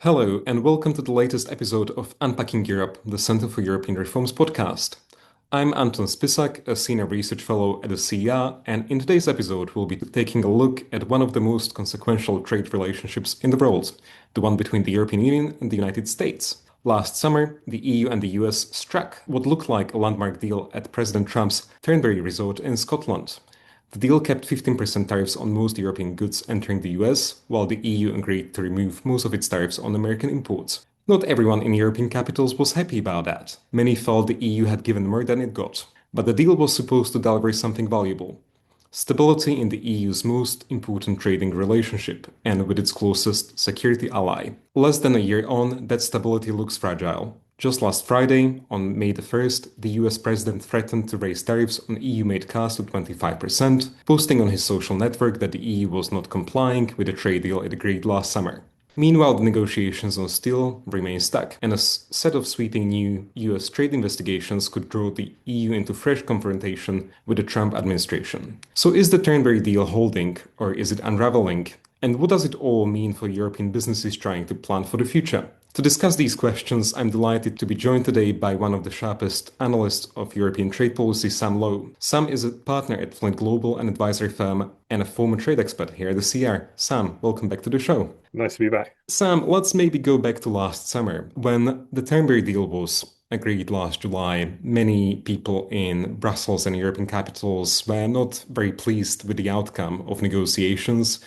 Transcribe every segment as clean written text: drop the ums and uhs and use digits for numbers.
Hello, and welcome to the latest episode of Unpacking Europe, the Center for European Reforms podcast. I'm Anton Spisak, a senior research fellow at the CER, and in today's episode, we'll be taking a look at one of the most consequential trade relationships in the world, the one between the European Union and the United States. Last summer, the EU and the US struck what looked like a landmark deal at President Trump's Turnberry resort in Scotland. The deal kept 15% tariffs on most European goods entering the US, while the EU agreed to remove most of its tariffs on American imports. Not everyone in European capitals was happy about that. Many felt the EU had given more than it got. But the deal was supposed to deliver something valuable: stability in the EU's most important trading relationship and with its closest security ally. Less than a year on, that stability looks fragile. Just last Friday, on May the 1st, the US president threatened to raise tariffs on EU-made cars to 25%, posting on his social network that the EU was not complying with the trade deal it agreed last summer. Meanwhile, the negotiations on steel remain stuck, and a set of sweeping new US trade investigations could draw the EU into fresh confrontation with the Trump administration. So is the Turnberry deal holding, or is it unravelling? And what does it all mean for European businesses trying to plan for the future? To discuss these questions, I'm delighted to be joined today by one of the sharpest analysts of European trade policy, Sam Lowe. Sam is a partner at Flint Global, an advisory firm, and a former trade expert here at the CER. Sam, welcome back to the show. Nice to be back. Sam, let's maybe go back to last summer. When the Turnberry deal was agreed last July, many people in Brussels and European capitals were not very pleased with the outcome of negotiations,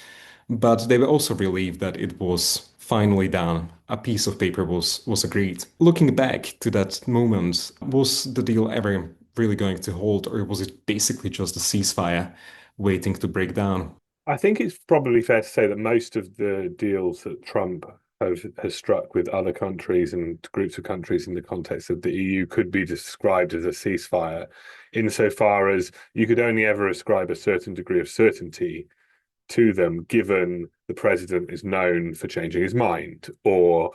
but they were also relieved that it was finally done. A piece of paper was agreed. Looking back to that moment, was the deal ever really going to hold, or was it basically just a ceasefire waiting to break down? I think it's probably fair to say that most of the deals that Trump has struck with other countries and groups of countries in the context of the EU could be described as a ceasefire, insofar as you could only ever ascribe a certain degree of certainty to them, given the president is known for changing his mind or,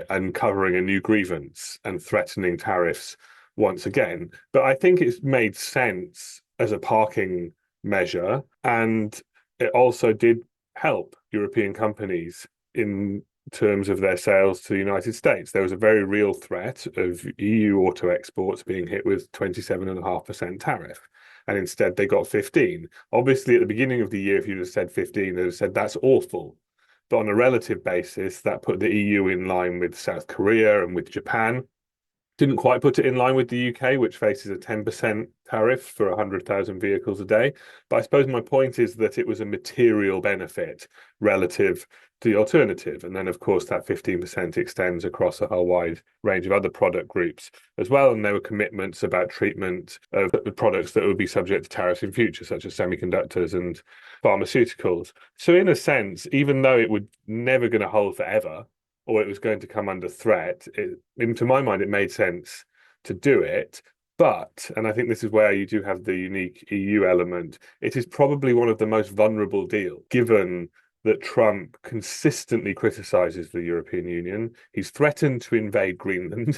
uncovering a new grievance and threatening tariffs once again. But I think it's made sense as a parking measure, and it also did help European companies in terms of their sales to the United States. There was a very real threat of EU auto exports being hit with 27.5% tariff. And instead they got 15. Obviously, at the beginning of the year, if you'd have said 15, they'd have said that's awful. But on a relative basis, that put the EU in line with South Korea and with Japan. Didn't quite put it in line with the UK, which faces a 10% tariff for 100,000 vehicles a day. But I suppose my point is that it was a material benefit relative to the alternative. And then, of course, that 15% extends across a whole wide range of other product groups as well. And there were commitments about treatment of the products that would be subject to tariffs in future, such as semiconductors and pharmaceuticals. So in a sense, even though it would never going to hold forever, or it was going to come under threat, to my mind, it made sense to do it. But, and I think this is where you do have the unique EU element, it is probably one of the most vulnerable deals, given that Trump consistently criticizes the European Union. He's threatened to invade Greenland.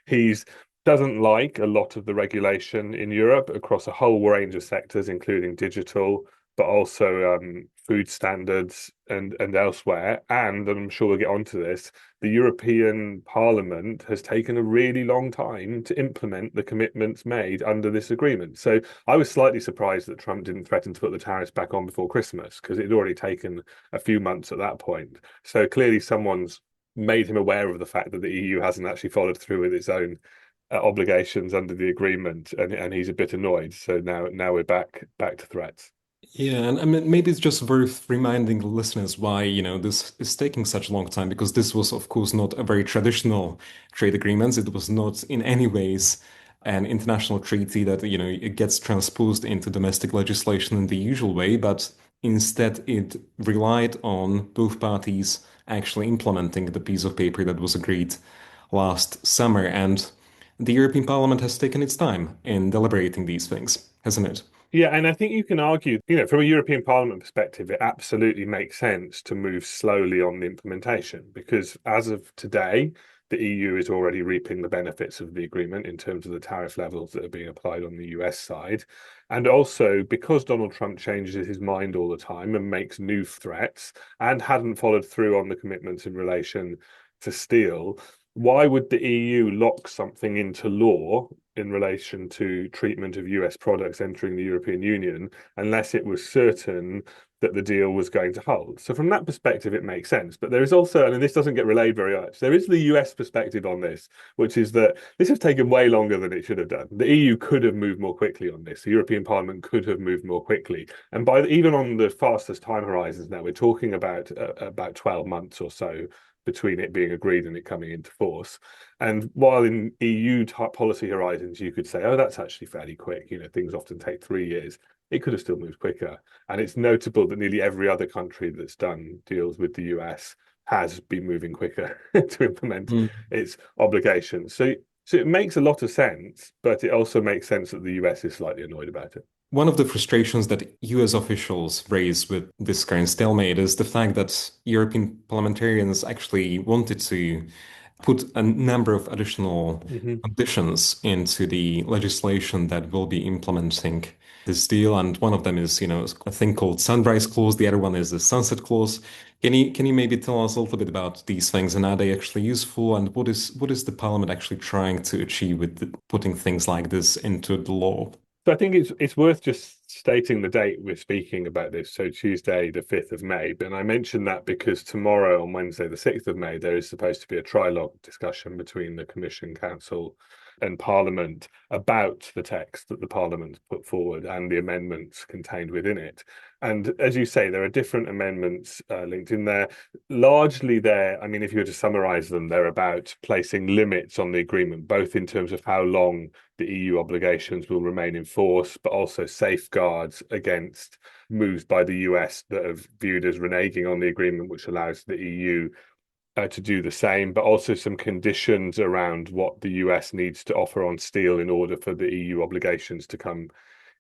He's doesn't like a lot of the regulation in Europe across a whole range of sectors, including digital, but also food standards and elsewhere. And I'm sure we'll get onto this, the European Parliament has taken a really long time to implement the commitments made under this agreement. So I was slightly surprised that Trump didn't threaten to put the tariffs back on before Christmas, because it had already taken a few months at that point. So clearly someone's made him aware of the fact that the EU hasn't actually followed through with its own obligations under the agreement, and he's a bit annoyed. So now we're back to threats. Yeah, and I mean, maybe it's just worth reminding listeners why, this is taking such a long time, because this was, of course, not a very traditional trade agreement. It was not in any ways an international treaty that, it gets transposed into domestic legislation in the usual way, but instead it relied on both parties actually implementing the piece of paper that was agreed last summer. And the European Parliament has taken its time in deliberating these things, hasn't it? Yeah, and I think you can argue, from a European Parliament perspective, it absolutely makes sense to move slowly on the implementation, because as of today, the EU is already reaping the benefits of the agreement in terms of the tariff levels that are being applied on the US side. And also, because Donald Trump changes his mind all the time and makes new threats and hadn't followed through on the commitments in relation to steel, why would the EU lock something into law in relation to treatment of US products entering the European Union unless it was certain that the deal was going to hold? So from that perspective, it makes sense. But there is also, and this doesn't get relayed very much, there is the US perspective on this, which is that this has taken way longer than it should have done. The EU could have moved more quickly on this. The European Parliament could have moved more quickly. And by even on the fastest time horizons now, we're talking about 12 months or so between it being agreed and it coming into force. And while in EU type policy horizons, you could say, oh, that's actually fairly quick. Things often take 3 years. It could have still moved quicker. And it's notable that nearly every other country that's done deals with the US has been moving quicker to implement its obligations. So it makes a lot of sense, but it also makes sense that the US is slightly annoyed about it. One of the frustrations that US officials raise with this current stalemate is the fact that European parliamentarians actually wanted to put a number of additional Mm-hmm. conditions into the legislation that will be implementing this deal. And one of them is, a thing called sunrise clause. The other one is the sunset clause. Can you maybe tell us a little bit about these things and are they actually useful? And what is the parliament actually trying to achieve with putting things like this into the law? So I think it's worth just stating the date we're speaking about this. So Tuesday, the 5th of May. And I mention that because tomorrow, on Wednesday, the 6th of May, there is supposed to be a trilogue discussion between the Commission, Council, and Parliament about the text that the Parliament put forward and the amendments contained within it. And as you say, there are different amendments linked in there. Largely, I mean, if you were to summarize them, they're about placing limits on the agreement, both in terms of how long the EU obligations will remain in force, but also safeguards against moves by the US that are viewed as reneging on the agreement, which allows the EU to do the same, but also some conditions around what the US needs to offer on steel in order for the EU obligations to come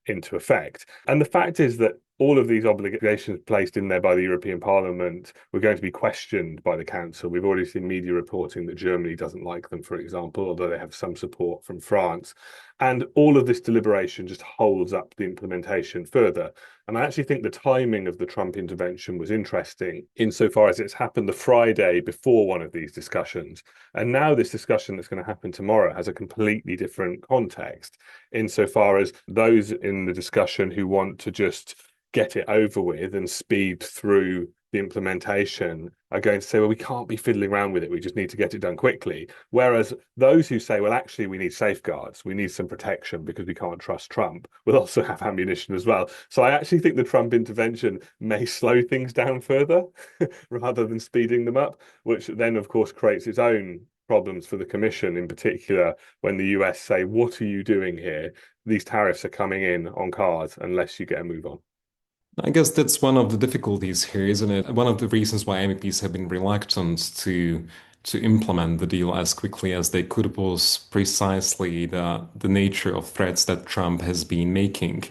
into effect. And the fact is that all of these obligations placed in there by the European Parliament were going to be questioned by the Council. We've already seen media reporting that Germany doesn't like them, for example, although they have some support from France. And all of this deliberation just holds up the implementation further. And I actually think the timing of the Trump intervention was interesting insofar as it's happened the Friday before one of these discussions. And now this discussion that's going to happen tomorrow has a completely different context insofar as those in the discussion who want to just get it over with and speed through the implementation are going to say, well, we can't be fiddling around with it. We just need to get it done quickly. Whereas those who say, well, actually, we need safeguards, we need some protection because we can't trust Trump, will also have ammunition as well. So I actually think the Trump intervention may slow things down further rather than speeding them up, which then, of course, creates its own problems for the Commission in particular when the US say, what are you doing here? These tariffs are coming in on cars unless you get a move on. I guess that's one of the difficulties here, isn't it? One of the reasons why MEPs have been reluctant to implement the deal as quickly as they could was precisely the nature of threats that Trump has been making.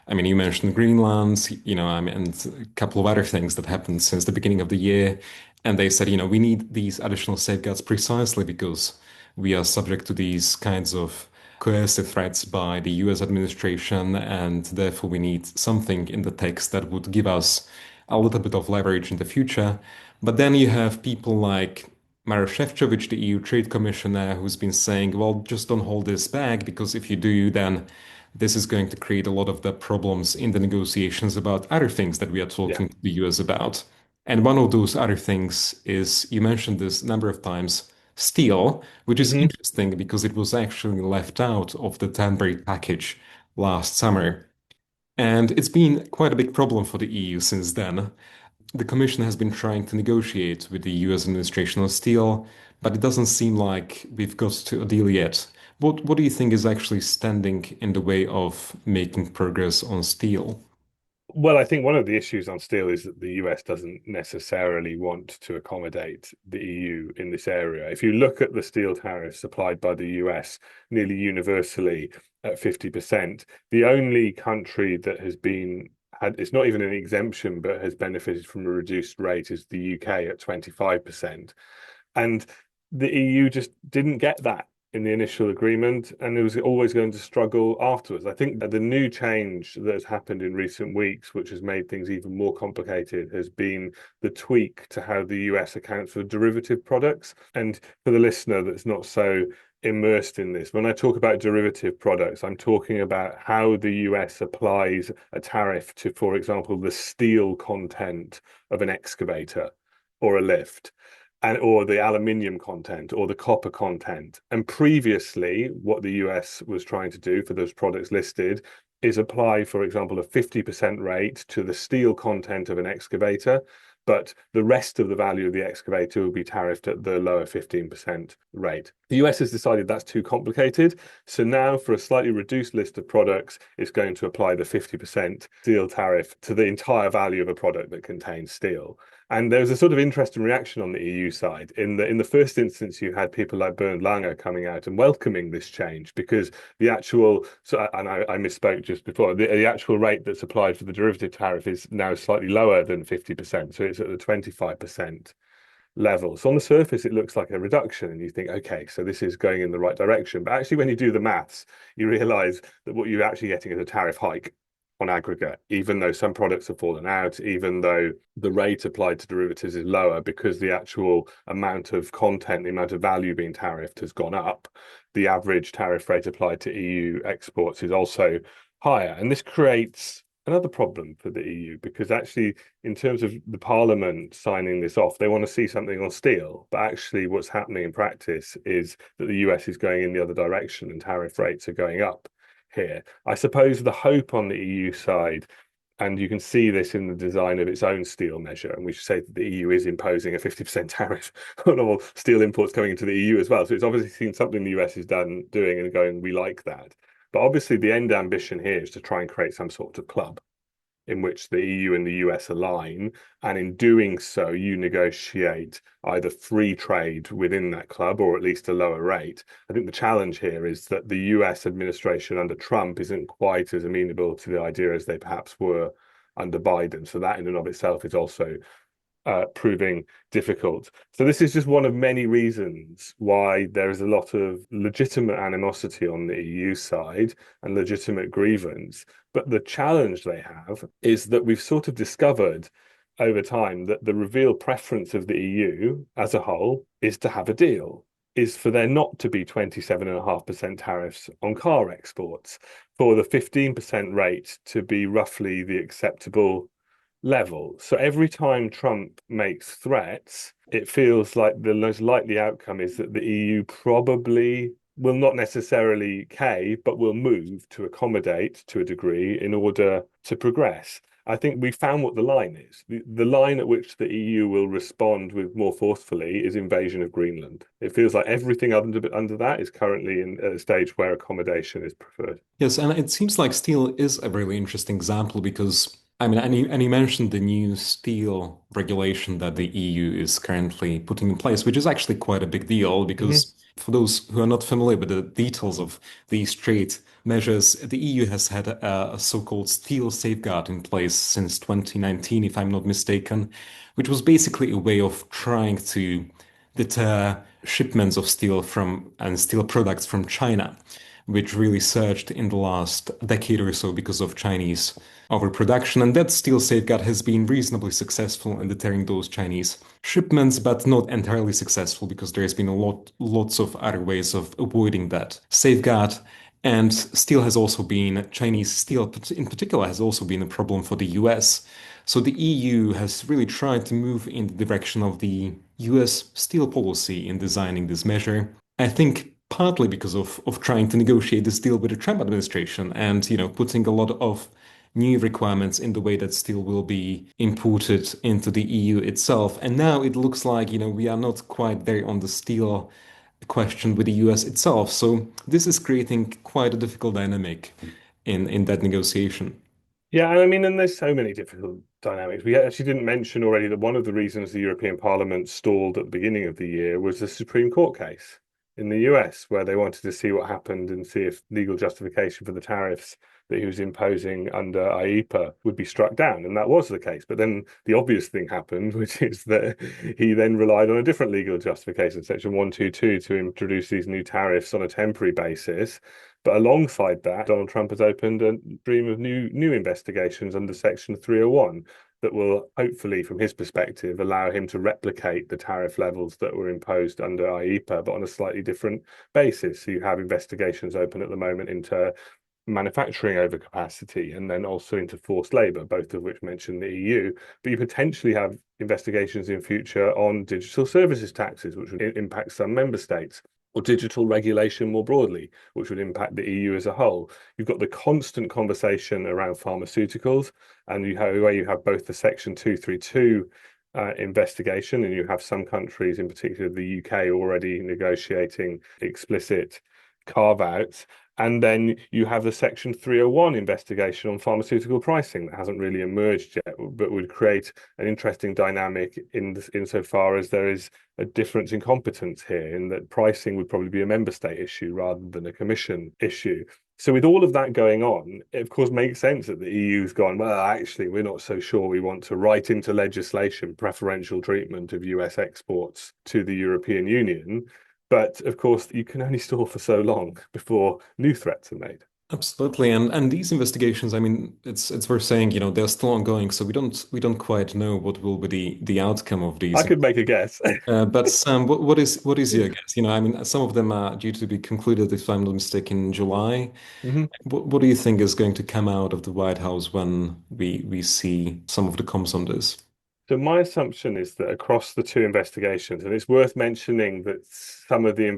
I mean, you mentioned Greenland, I mean, and a couple of other things that happened since the beginning of the year. And they said, we need these additional safeguards precisely because we are subject to these kinds of coercive threats by the US administration, and therefore we need something in the text that would give us a little bit of leverage in the future. But then you have people like Maroš Šefčovič, the EU Trade Commissioner, who's been saying, well, just don't hold this back, because if you do, then this is going to create a lot of the problems in the negotiations about other things that we are Yeah. talking to the US about. And one of those other things is, you mentioned this a number of times, steel, which is Mm-hmm. interesting because it was actually left out of the Turnberry package last summer. And it's been quite a big problem for the EU since then. The Commission has been trying to negotiate with the US administration on steel, but it doesn't seem like we've got to a deal yet. What do you think is actually standing in the way of making progress on steel? Well, I think one of the issues on steel is that the US doesn't necessarily want to accommodate the EU in this area. If you look at the steel tariffs applied by the US nearly universally at 50%, the only country that has been it's not even an exemption, but has benefited from a reduced rate is the UK at 25%. And the EU just didn't get that in the initial agreement, and it was always going to struggle afterwards. I think that the new change that has happened in recent weeks, which has made things even more complicated, has been the tweak to how the US accounts for derivative products. And for the listener that's not so immersed in this, when I talk about derivative products, I'm talking about how the US applies a tariff to, for example, the steel content of an excavator or a lift, and or the aluminium content or the copper content. And previously, what the US was trying to do for those products listed is apply, for example, a 50% rate to the steel content of an excavator, but the rest of the value of the excavator will be tariffed at the lower 15% rate. The US has decided that's too complicated. So now, for a slightly reduced list of products, it's going to apply the 50% steel tariff to the entire value of a product that contains steel. And there was a sort of interesting reaction on the EU side. In the first instance, you had people like Bernd Lange coming out and welcoming this change because the actual, so, and I misspoke just before, the actual rate that's applied for the derivative tariff is now slightly lower than 50%. So it's at the 25% level. So on the surface, it looks like a reduction, and you think, okay, so this is going in the right direction. But actually, when you do the maths, you realize that what you're actually getting is a tariff hike on aggregate, even though some products have fallen out, even though the rate applied to derivatives is lower because the actual amount of content, the amount of value being tariffed has gone up. The average tariff rate applied to EU exports is also higher. And this creates another problem for the EU because actually, in terms of the Parliament signing this off, they want to see something on steel. But actually, what's happening in practice is that the US is going in the other direction and tariff rates are going up here. I suppose the hope on the EU side, and you can see this in the design of its own steel measure, and we should say that the EU is imposing a 50% tariff on all steel imports coming into the EU as well. So it's obviously seen something the US is doing and going, we like that. But obviously the end ambition here is to try and create some sort of club in which the EU and the US align. And in doing so, you negotiate either free trade within that club or at least a lower rate. I think the challenge here is that the US administration under Trump isn't quite as amenable to the idea as they perhaps were under Biden. So that in and of itself is also proving difficult. So this is just one of many reasons why there is a lot of legitimate animosity on the EU side and legitimate grievance. But the challenge they have is that we've sort of discovered over time that the revealed preference of the EU as a whole is to have a deal, is for there not to be 27.5% tariffs on car exports, for the 15% rate to be roughly the acceptable level. So every time Trump makes threats, it feels like the most likely outcome is that the EU probably will not necessarily cave, but will move to accommodate to a degree in order to progress. I think we found what the line is. The line at which the EU will respond with more forcefully is invasion of Greenland. It feels like everything under that is currently in a stage where accommodation is preferred. Yes, and it seems like steel is a really interesting example because, I mean, and you mentioned the new steel regulation that the EU is currently putting in place, which is actually quite a big deal Mhm. because for those who are not familiar with the details of these trade measures, the EU has had a so-called steel safeguard in place since 2019, if I'm not mistaken, which was basically a way of trying to deter shipments of steel from and steel products from China, which really surged in the last decade or so because of Chinese overproduction. And that steel safeguard has been reasonably successful in deterring those Chinese shipments, but not entirely successful because there has been lots of other ways of avoiding that safeguard. And steel has also been, Chinese steel in particular, has also been a problem for the US. So the EU has really tried to move in the direction of the US steel policy in designing this measure. I think partly because of trying to negotiate this deal with the Trump administration and, putting a lot of new requirements in the way that steel will be imported into the EU itself. And now it looks like, we are not quite there on the steel question with the US itself. So this is creating quite a difficult dynamic in that negotiation. Yeah, and I mean, and there's so many difficult dynamics. We actually didn't mention already that one of the reasons the European Parliament stalled at the beginning of the year was the Supreme Court case. in the US, where they wanted to see what happened and see if legal justification for the tariffs that he was imposing under IEPA would be struck down. And that was the case. But then the obvious thing happened, which is that he then relied on a different legal justification, Section 122, to introduce these new tariffs on a temporary basis. But alongside that, Donald Trump has opened a stream of new investigations under Section 301 that will hopefully, from his perspective, allow him to replicate the tariff levels that were imposed under IEPA, but on a slightly different basis. So you have investigations open at the moment into manufacturing overcapacity and then also into forced labour, both of which mention the EU. But you potentially have investigations in future on digital services taxes, which would impact some member states, or digital regulation more broadly, which would impact the EU as a whole. You've got the constant conversation around pharmaceuticals, and where you have both the Section 232 investigation, and you have some countries, in particular the UK, already negotiating explicit carve-outs. And then you have the Section 301 investigation on pharmaceutical pricing that hasn't really emerged yet, but would create an interesting dynamic insofar as there is a difference in competence here, in that pricing would probably be a member state issue rather than a commission issue. So with all of that going on, it of course makes sense that the EU's gone, well, actually, we're not so sure we want to write into legislation preferential treatment of US exports to the European Union. But of course, you can only stall for so long before new threats are made. Absolutely, and these investigations, I mean, it's worth saying, they're still ongoing, so we don't quite know what will be the outcome of I these. could make a guess. But Sam, what is your guess? I mean, some of them are due to be concluded, if I'm not mistaken, in July. Mhm. What do you think is going to come out of the White House when we see some of the comms on this? So my assumption is that across the two investigations, and it's worth mentioning that some of the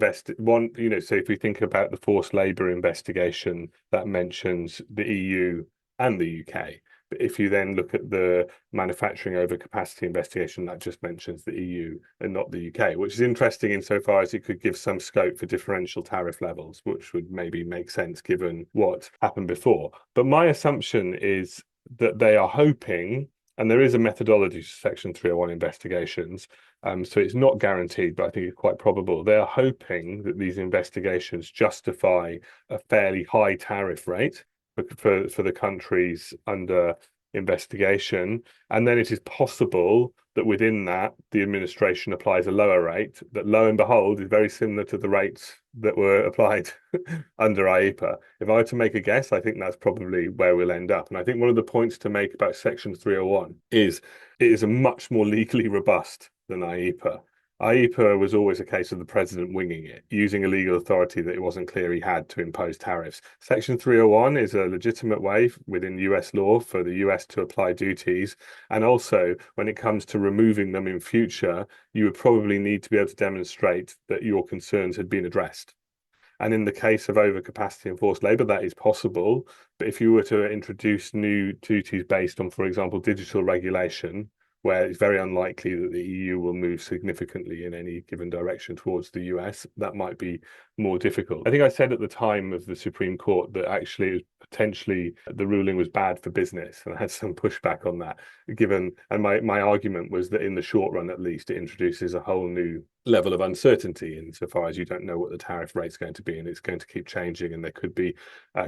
so if we think about the forced labour investigation, that mentions the EU and the UK. But if you then look at the manufacturing overcapacity investigation, that just mentions the EU and not the UK, which is interesting insofar as it could give some scope for differential tariff levels, which would maybe make sense given what happened before. But my assumption is that they are hoping, and there is a methodology to Section 301 investigations. So it's not guaranteed, but I think it's quite probable. They are hoping that these investigations justify a fairly high tariff rate for the countries under investigation. And then it is possible that within that, the administration applies a lower rate that, lo and behold, is very similar to the rates that were applied under IEPA. If I were to make a guess, I think that's probably where we'll end up. And I think one of the points to make about Section 301 is it is a much more legally robust than IEPA. IEPA was always a case of the president winging it, using a legal authority that it wasn't clear he had to impose tariffs. Section 301 is a legitimate way within US law for the US to apply duties. And also, when it comes to removing them in future, you would probably need to be able to demonstrate that your concerns had been addressed. And in the case of overcapacity and forced labour, that is possible. But if you were to introduce new duties based on, for example, digital regulation, where it's very unlikely that the EU will move significantly in any given direction towards the US, that might be more difficult. I think I said at the time of the Supreme Court that actually it was potentially the ruling was bad for business, and I had some pushback on that, and my argument was that in the short run, at least, it introduces a whole new level of uncertainty insofar as you don't know what the tariff rate's going to be, and it's going to keep changing, and there could be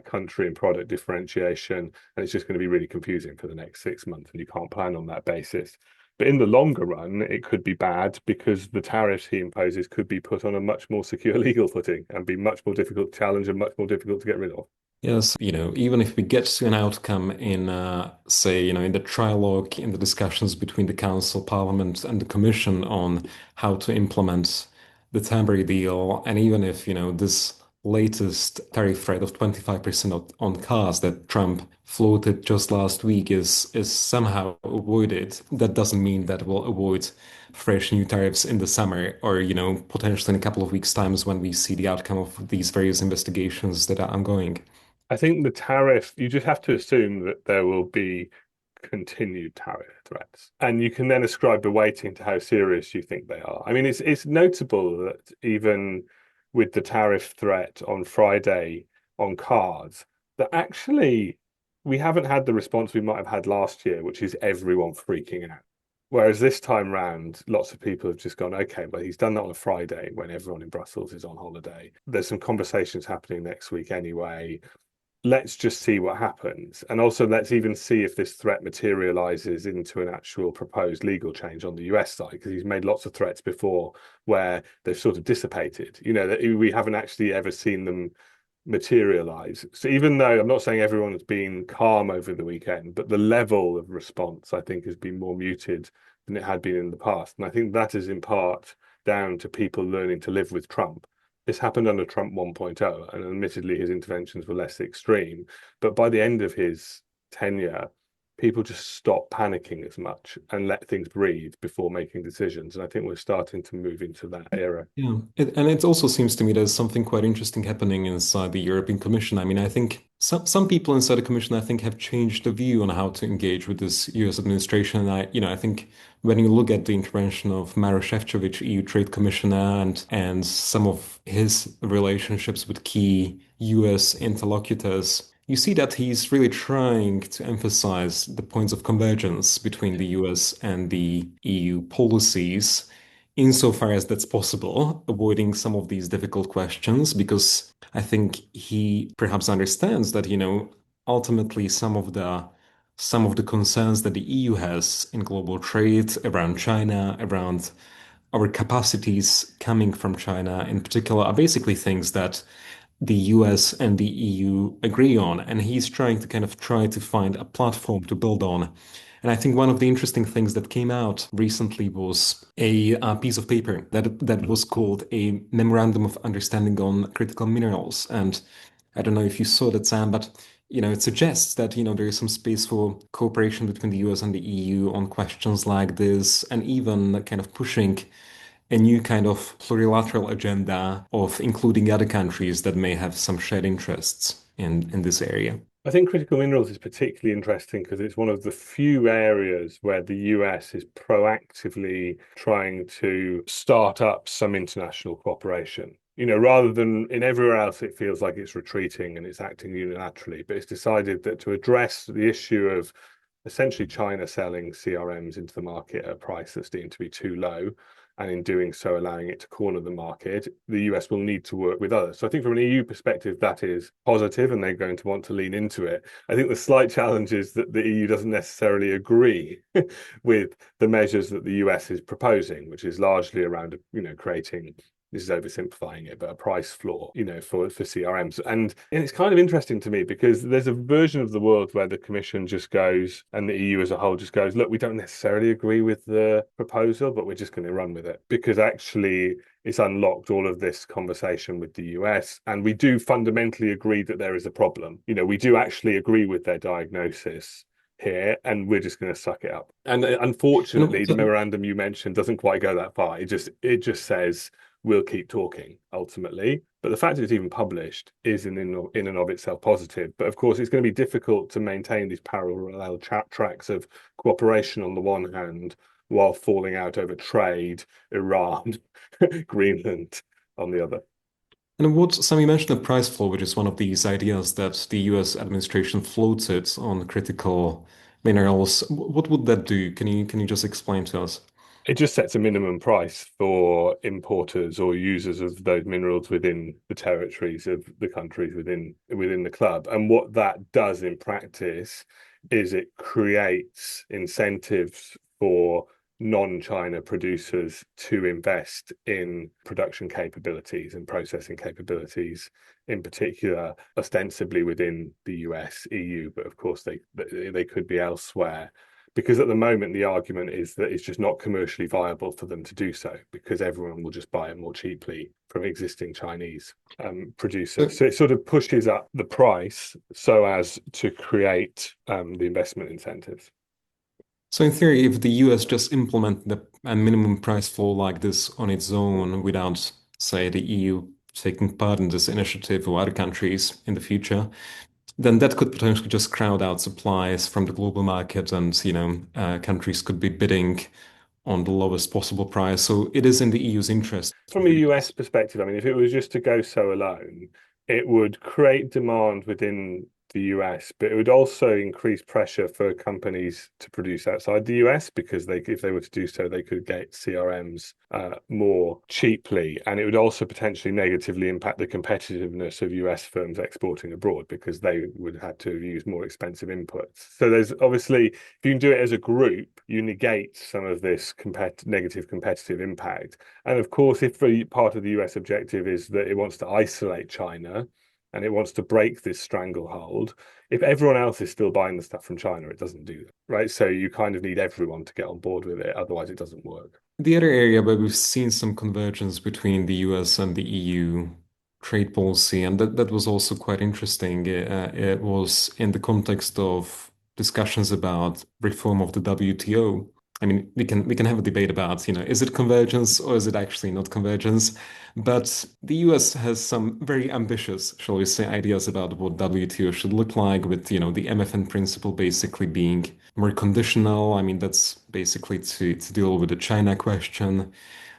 country and product differentiation, and it's just going to be really confusing for the next 6 months, and you can't plan on that basis. But in the longer run, it could be bad because the tariffs he imposes could be put on a much more secure legal footing and be much more difficult to challenge and much more difficult to get rid of. Yes, even if we get to an outcome in, say, in the trilogue, in the discussions between the Council, Parliament, and the Commission on how to implement the Turnberry deal, and even if, this latest tariff rate of 25% on cars that Trump floated just last week is somehow avoided, that doesn't mean that we'll avoid fresh new tariffs in the summer or, potentially in a couple of weeks' times when we see the outcome of these various investigations that are ongoing. I think the tariff, you just have to assume that there will be continued tariff threats. And you can then ascribe the weighting to how serious you think they are. I mean, it's notable that even with the tariff threat on Friday on cars, that actually we haven't had the response we might have had last year, which is everyone freaking out. Whereas this time round, lots of people have just gone, okay, well, he's done that on a Friday when everyone in Brussels is on holiday. There's some conversations happening next week anyway. Let's just see what happens. And also, let's even see if this threat materializes into an actual proposed legal change on the US side, because he's made lots of threats before where they've sort of dissipated, that we haven't actually ever seen them materialize. So even though I'm not saying everyone has been calm over the weekend, but the level of response, I think, has been more muted than it had been in the past. And I think that is in part down to people learning to live with Trump. This happened under Trump 1.0, and admittedly, his interventions were less extreme. But by the end of his tenure, people just stopped panicking as much and let things breathe before making decisions. And I think we're starting to move into that era. Yeah, and it also seems to me there's something quite interesting happening inside the European Commission. I mean, I think some people inside the Commission, I think, have changed the view on how to engage with this US administration. And I think when you look at the intervention of Maroš Šefčovič, EU Trade Commissioner, and some of his relationships with key US interlocutors, you see that he's really trying to emphasize the points of convergence between the US and the EU policies insofar as that's possible, avoiding some of these difficult questions, because I think he perhaps understands that, ultimately some of the concerns that the EU has in global trade around China, around our capacities coming from China in particular, are basically things that the US and the EU agree on. And he's trying to try to find a platform to build on. And I think one of the interesting things that came out recently was a piece of paper that was called a Memorandum of Understanding on Critical Minerals. And I don't know if you saw that, Sam, but it suggests that there is some space for cooperation between the US and the EU on questions like this, and even kind of pushing a new kind of plurilateral agenda of including other countries that may have some shared interests in this area. I think critical minerals is particularly interesting because it's one of the few areas where the US is proactively trying to start up some international cooperation. Rather than in everywhere else, it feels like it's retreating and it's acting unilaterally. But it's decided that to address the issue of essentially China selling CRMs into the market at a price that's deemed to be too low, and in doing so, allowing it to corner the market, the US will need to work with others. So I think from an EU perspective, that is positive, and they're going to want to lean into it. I think the slight challenge is that the EU doesn't necessarily agree with the measures that the US is proposing, which is largely around, creating, this is oversimplifying it, but a price floor, for CRMs. And it's kind of interesting to me because there's a version of the world where the Commission just goes, and the EU as a whole just goes, look, we don't necessarily agree with the proposal, but we're just going to run with it, because actually it's unlocked all of this conversation with the US. And we do fundamentally agree that there is a problem. We do actually agree with their diagnosis here, and we're just going to suck it up. And unfortunately, the memorandum you mentioned doesn't quite go that far. It just says we'll keep talking ultimately. But the fact it's even published is in and of itself positive. But of course, it's going to be difficult to maintain these parallel tracks of cooperation on the one hand, while falling out over trade, Iran, Greenland on the other. And Sam, you mentioned the price floor, which is one of these ideas that the US administration floated on critical minerals. What would that do? Can you just explain to us? It just sets a minimum price for importers or users of those minerals within the territories of the countries within the club. And what that does in practice is it creates incentives for non-China producers to invest in production capabilities and processing capabilities, in particular, ostensibly within the US, EU, but of course they could be elsewhere. Because at the moment, the argument is that it's just not commercially viable for them to do so, because everyone will just buy it more cheaply from existing Chinese producers. So it sort of pushes up the price so as to create the investment incentives. So in theory, if the US just implement a minimum price floor like this on its own without, say, the EU taking part in this initiative or other countries in the future, then that could potentially just crowd out supplies from the global market, and countries could be bidding on the lowest possible price. So it is in the EU's interest to From a do US this. perspective, I mean, if it was just to go so alone, it would create demand within the US, but it would also increase pressure for companies to produce outside the US because if they were to do so, they could get CRMs more cheaply, and it would also potentially negatively impact the competitiveness of US firms exporting abroad because they would have to use more expensive inputs. So there's obviously, if you can do it as a group, you negate some of this negative competitive impact. And of course, if part of the US objective is that it wants to isolate China, and it wants to break this stranglehold, if everyone else is still buying the stuff from China, it doesn't do that, right? So you kind of need everyone to get on board with it, otherwise it doesn't work. The other area where we've seen some convergence between the US and the EU trade policy, and that was also quite interesting. It was in the context of discussions about reform of the WTO. I mean, we can have a debate about, is it convergence or is it actually not convergence? But the US has some very ambitious, shall we say, ideas about what WTO should look like, with, the MFN principle basically being more conditional. I mean, that's basically to deal with the China question.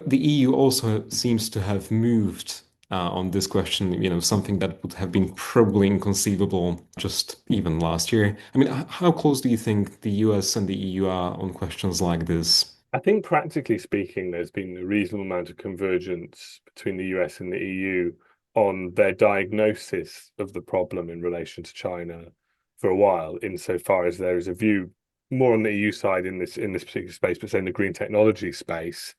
The EU also seems to have moved on this question, something that would have been probably inconceivable just even last year. I mean, how close do you think the US and the EU are on questions like this? I think practically speaking, there's been a reasonable amount of convergence between the US and the EU on their diagnosis of the problem in relation to China for a while, insofar as there is a view more on the EU side in this particular space, but say in the green technology space,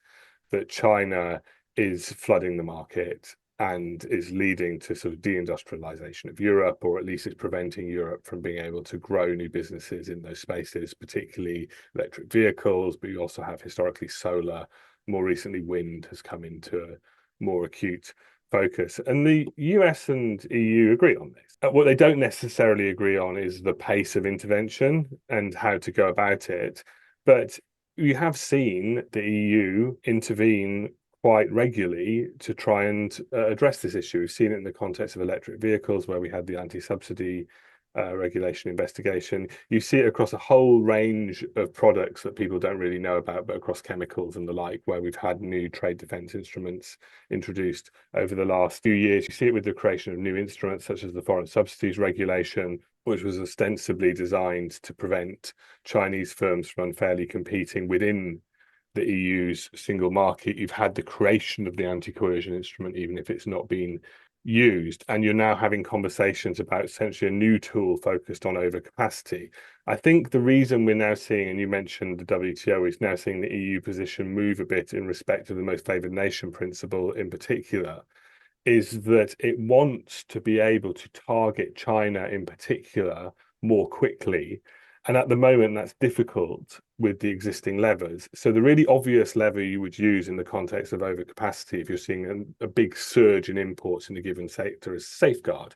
that China is flooding the market and is leading to sort of deindustrialization of Europe, or at least it's preventing Europe from being able to grow new businesses in those spaces, particularly electric vehicles, but you also have historically solar. More recently, wind has come into a more acute focus. And the US and EU agree on this. What they don't necessarily agree on is the pace of intervention and how to go about it. But you have seen the EU intervene quite regularly to try and address this issue. We've seen it in the context of electric vehicles, where we had the anti-subsidy regulation investigation. You see it across a whole range of products that people don't really know about, but across chemicals and the like, where we've had new trade defense instruments introduced over the last few years. You see it with the creation of new instruments, such as the foreign subsidies regulation, which was ostensibly designed to prevent Chinese firms from unfairly competing within the EU's single market. You've had the creation of the anti-coercion instrument, even if it's not been used, and you're now having conversations about essentially a new tool focused on overcapacity. I think the reason we're now seeing, and you mentioned the WTO, is now seeing the EU position move a bit in respect of the most favoured nation principle in particular, is that it wants to be able to target China in particular more quickly. And at the moment, that's difficult with the existing levers. So the really obvious lever you would use in the context of overcapacity, if you're seeing a big surge in imports in a given sector, is safeguard,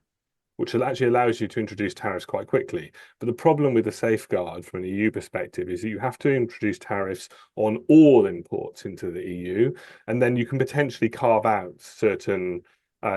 which actually allows you to introduce tariffs quite quickly. But the problem with the safeguard from an EU perspective is that you have to introduce tariffs on all imports into the EU, and then you can potentially carve out certain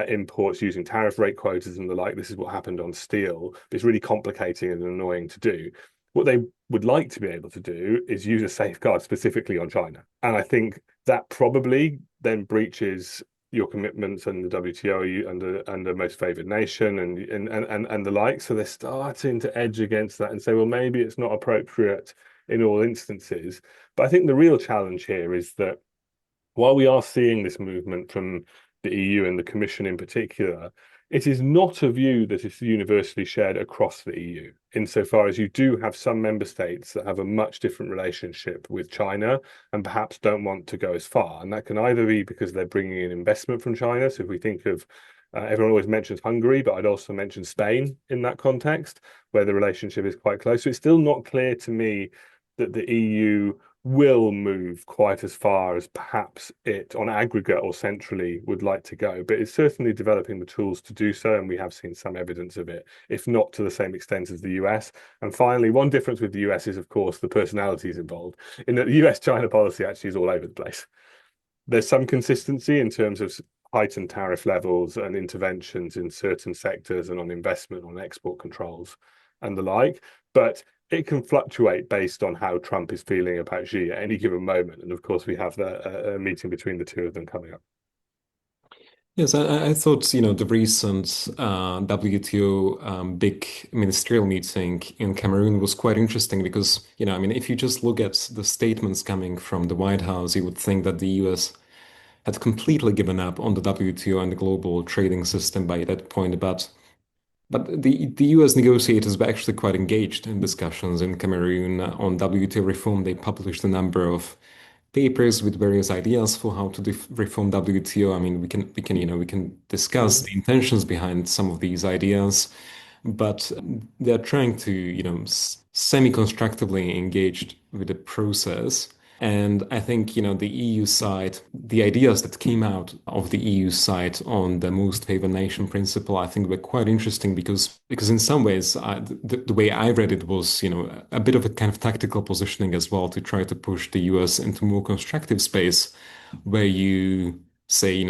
imports using tariff rate quotas and the like. This is what happened on steel. It's really complicating and annoying to do. What they would like to be able to do is use a safeguard specifically on China. And I think that probably then breaches your commitments and the WTO under Most Favoured Nation and the like. So they're starting to edge against that and say, well, maybe it's not appropriate in all instances. But I think the real challenge here is that while we are seeing this movement from the EU and the Commission in particular, it is not a view that is universally shared across the EU, insofar as you do have some member states that have a much different relationship with China and perhaps don't want to go as far. And that can either be because they're bringing in investment from China. So if we think of everyone always mentions Hungary, but I'd also mention Spain in that context, where the relationship is quite close. So it's still not clear to me that the EU will move quite as far as perhaps it on aggregate or centrally would like to go, but it's certainly developing the tools to do so, and we have seen some evidence of it, if not to the same extent as the US. And finally, one difference with the US is, of course, the personalities involved, in that the US-China policy actually is all over the place. There's some consistency in terms of heightened tariff levels and interventions in certain sectors and on investment, on export controls and the like, but it can fluctuate based on how Trump is feeling about Xi at any given moment. And of course, we have a meeting between the two of them coming up. Yes, I thought, the recent WTO big ministerial meeting in Cameroon was quite interesting because, I mean, if you just look at the statements coming from the White House, you would think that the US had completely given up on the WTO and the global trading system by that point. But the US negotiators were actually quite engaged in discussions in Cameroon on WTO reform. They published a number of papers with various ideas for how to reform WTO. I mean, we can discuss Mm. the intentions behind some of these ideas, but they're trying to, semi-constructively engaged with the process. And I think, the EU side, the ideas that came out of the EU side on the most favored nation principle, I think were quite interesting because in some ways, the way I read it was, a bit of a kind of tactical positioning as well to try to push the US into more constructive space where you say,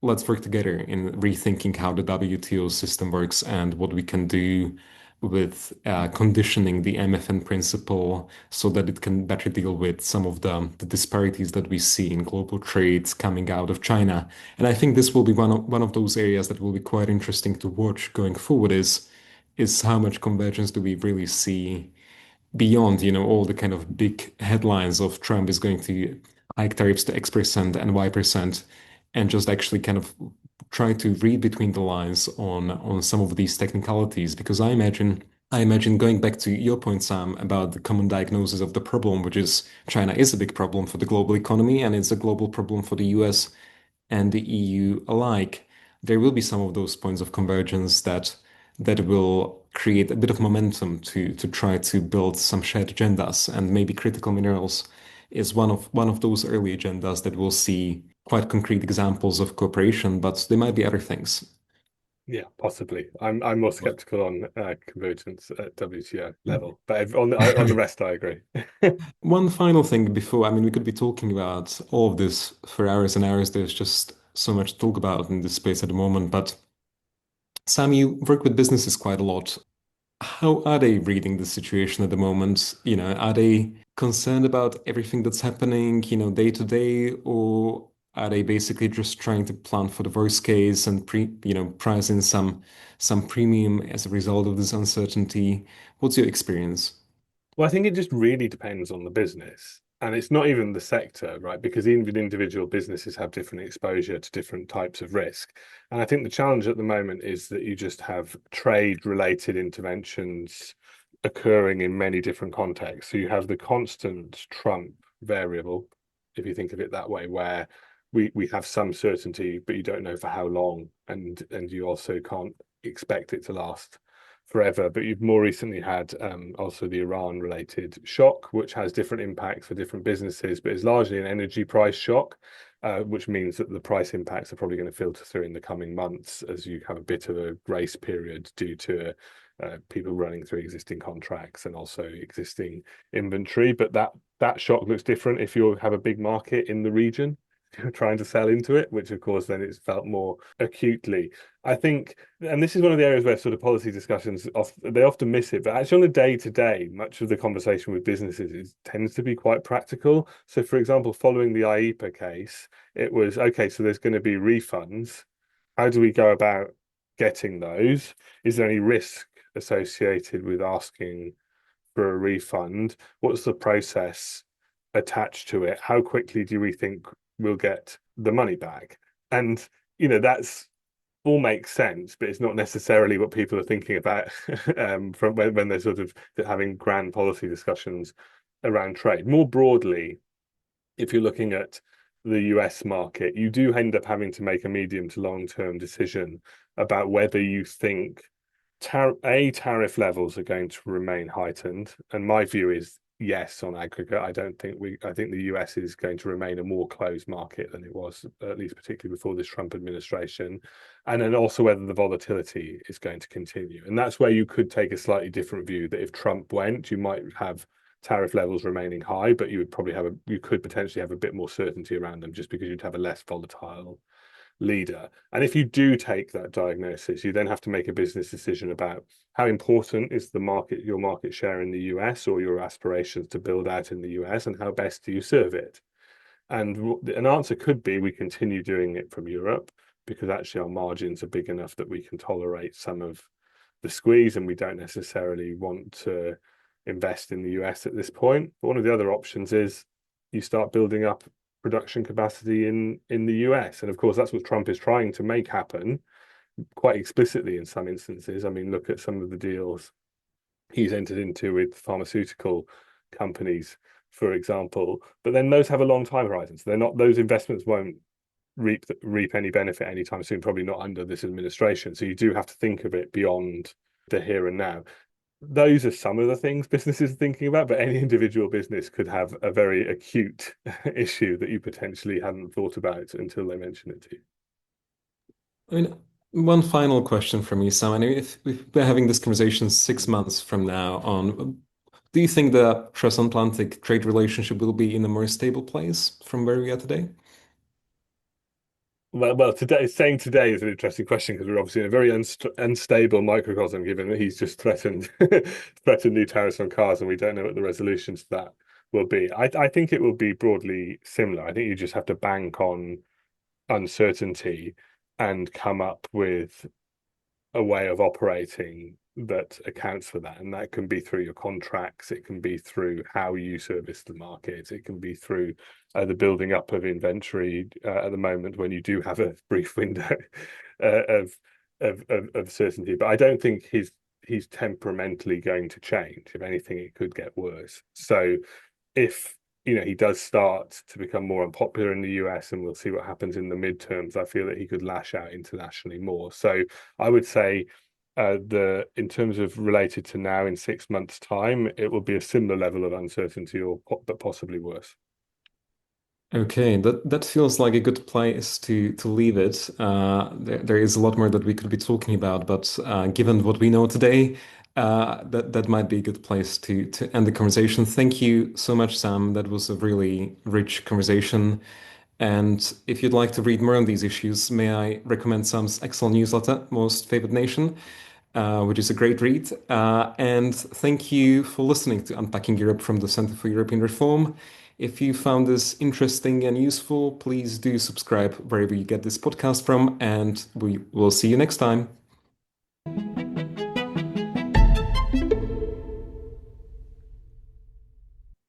let's work together in rethinking how the WTO system works and what we can do with conditioning the MFN principle so that it can better deal with some of the disparities that we see in global trades coming out of China. And I think this will be one of those areas that will be quite interesting to watch going forward is how much convergence do we really see beyond, all the kind of big headlines of Trump is going to hike tariffs to X% and Y%, and just actually kind of try to read between the lines on some of these technicalities. Because I imagine going back to your point, Sam, about the common diagnosis of the problem, which is China is a big problem for the global economy and it's a global problem for the US and the EU alike, there will be some of those points of convergence that will create a bit of momentum to try to build some shared agendas. And maybe critical minerals is one of those early agendas that will see quite concrete examples of cooperation, but there might be other things. Yeah, possibly. I'm more skeptical on convergence at WTO level, but on the rest, I agree. One final thing before, I mean, we could be talking about all of this for hours and hours. There's just so much to talk about in this space at the moment. But Sam, you work with businesses quite a lot. How are they reading the situation at the moment? Are they concerned about everything that's happening, day to day, or are they basically just trying to plan for the worst case and price in some premium as a result of this uncertainty? What's your experience? Well, I think it just really depends on the business. And it's not even the sector, right? Because even individual businesses have different exposure to different types of risk. And I think the challenge at the moment is that you just have trade related interventions occurring in many different contexts. So you have the constant Trump variable, if you think of it that way, where we have some certainty, but you don't know for how long, and you also can't expect it to last forever. But you've more recently had also the Iran related shock, which has different impacts for different businesses, but is largely an energy price shock, which means that the price impacts are probably going to filter through in the coming months as you have a bit of a grace period due to people running through existing contracts and also existing inventory. But that shock looks different if you have a big market in the region trying to sell into it, which of course then it's felt more acutely. I think, and this is one of the areas where sort of policy discussions they often miss it, but actually on a day to day, much of the conversation with businesses tends to be quite practical. So, for example, following the IEPA case, it was okay. So there's going to be refunds. How do we go about getting those? Is there any risk associated with asking for a refund? What's the process attached to it? How quickly do we think we'll get the money back? And that's all makes sense, but it's not necessarily what people are thinking about from when they're sort of having grand policy discussions around trade. More broadly, if you're looking at the US market, you do end up having to make a medium to long term decision about whether you think tariff levels are going to remain heightened. And my view is yes, on aggregate. I think the US is going to remain a more closed market than it was, at least particularly before this Trump administration. And then also whether the volatility is going to continue. And that's where you could take a slightly different view that if Trump went, you might have tariff levels remaining high, but you could potentially have a bit more certainty around them just because you'd have a less volatile leader. And if you do take that diagnosis, you then have to make a business decision about how important is your market share in the US or your aspirations to build out in the US, and how best do you serve it? And an answer could be we continue doing it from Europe. because actually our margins are big enough that we can tolerate some of the squeeze, and we don't necessarily want to invest in the US at this point. But one of the other options is you start building up production capacity in the US, and of course that's what Trump is trying to make happen quite explicitly in some instances. I mean, look at some of the deals he's entered into with pharmaceutical companies, for example. But then those have a long time horizon, so they're not, those investments won't reap any benefit anytime soon, probably not under this administration. So you do have to think of it beyond the here and now. Those are some of the things businesses are thinking about, but any individual business could have a very acute issue that you potentially hadn't thought about until they mention it to you. I mean, one final question from me, Sam. I know if we're having this conversation 6 months from now on, do you think the transatlantic trade relationship will be in a more stable place from where we are today? Well, today, saying today is an interesting question because we're obviously in a very unstable microcosm, given that he's just threatened threatened new tariffs on cars, and we don't know what the resolutions to that will be. I think it will be broadly similar. I think you just have to bank on uncertainty and come up with a way of operating that accounts for that. And that can be through your contracts, it can be through how you service the market, it can be through the building up of inventory at the moment when you do have a brief window of, of certainty. But I don't think he's temperamentally going to change. If anything, it could get worse. So if he does start to become more unpopular in the US, and we'll see what happens in the midterms, I feel that he could lash out internationally more. So I would say in terms of related to now in 6 months' time, it will be a similar level of uncertainty, but possibly worse. Okay, that feels like a good place to leave it. There is a lot more that we could be talking about, but given what we know today, that might be a good place to end the conversation. Thank you so much, Sam. That was a really rich conversation. And if you'd like to read more on these issues, may I recommend Sam's excellent newsletter, Most Favoured Nation, which is a great read. And thank you for listening to Unpacking Europe from the Center for European Reform. If you found this interesting and useful, please do subscribe wherever you get this podcast from, and we will see you next time.